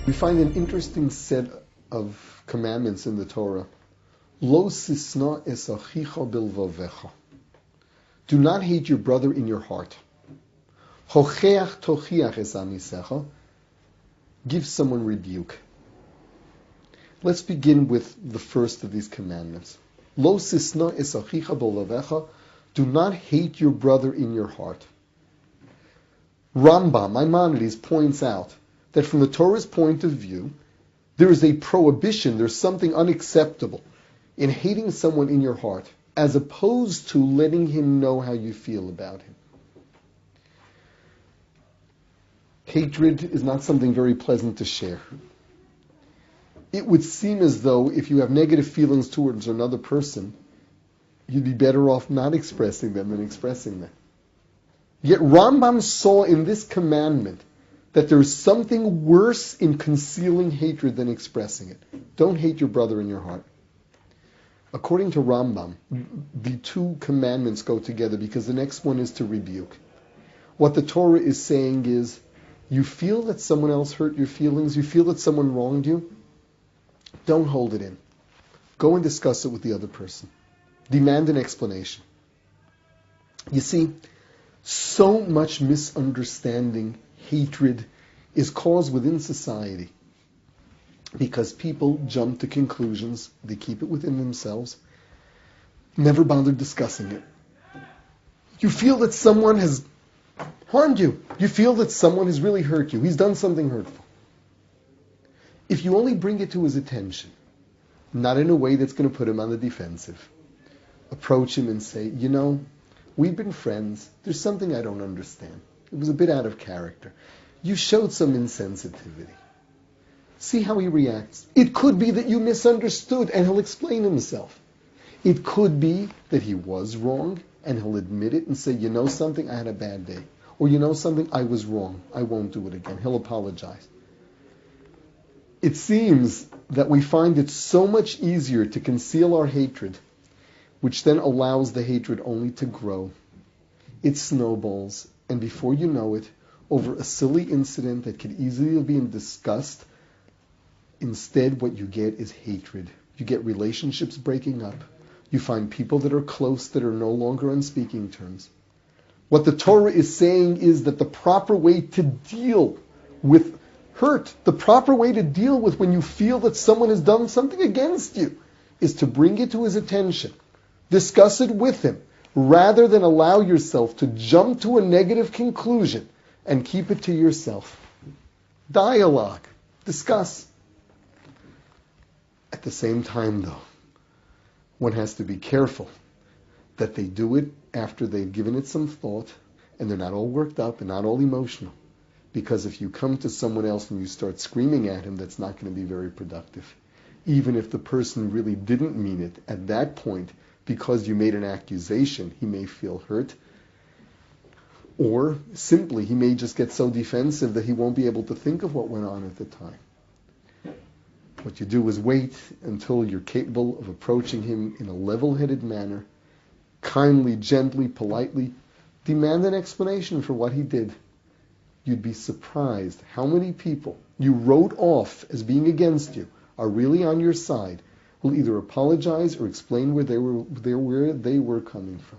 We find an interesting set of commandments in the Torah. Lo sisna es achicha bilvavecha. Do not hate your brother in your heart. Hocheach tochiach es amisecha. Give someone rebuke. Let's begin with the first of these commandments. Lo sisna es achicha bilvavecha. Do not hate your brother in your heart. Rambam, Maimonides, points out that from the Torah's point of view, there is a prohibition, there's something unacceptable in hating someone in your heart, as opposed to letting him know how you feel about him. Hatred is not something very pleasant to share. It would seem as though if you have negative feelings towards another person, you'd be better off not expressing them than expressing them. Yet Rambam saw in this commandment that there is something worse in concealing hatred than expressing it. Don't hate your brother in your heart. According to Rambam, the two commandments go together because the next one is to rebuke. What the Torah is saying is, you feel that someone else hurt your feelings, you feel that someone wronged you, don't hold it in. Go and discuss it with the other person. Demand an explanation. You see, so much misunderstanding, hatred is caused within society because people jump to conclusions, they keep it within themselves, never bother discussing it. You feel that someone has harmed you. You feel that someone has really hurt you. He's done something hurtful. If you only bring it to his attention, not in a way that's going to put him on the defensive, approach him and say, we've been friends. There's something I don't understand. It was a bit out of character. You showed some insensitivity. See how he reacts. It could be that you misunderstood and he'll explain himself. It could be that he was wrong and he'll admit it and say, something, I had a bad day. Or something, I was wrong. I won't do it again. He'll apologize. It seems that we find it so much easier to conceal our hatred, which then allows the hatred only to grow. It snowballs, and before you know it, over a silly incident that could easily be discussed, instead what you get is hatred. You get relationships breaking up. You find people that are close that are no longer on speaking terms. What the Torah is saying is that the proper way to deal with hurt, the proper way to deal with when you feel that someone has done something against you, is to bring it to his attention. Discuss it with him, rather than allow yourself to jump to a negative conclusion and keep it to yourself. Dialogue. Discuss. At the same time, though, one has to be careful that they do it after they've given it some thought and they're not all worked up and not all emotional. Because if you come to someone else and you start screaming at him, that's not going to be very productive. Even if the person really didn't mean it, at that point, because you made an accusation, he may feel hurt. Or simply, he may just get so defensive that he won't be able to think of what went on at the time. What you do is wait until you're capable of approaching him in a level-headed manner, kindly, gently, politely. Demand an explanation for what he did. You'd be surprised how many people you wrote off as being against you are really on your side, will either apologize or explain where they were coming from.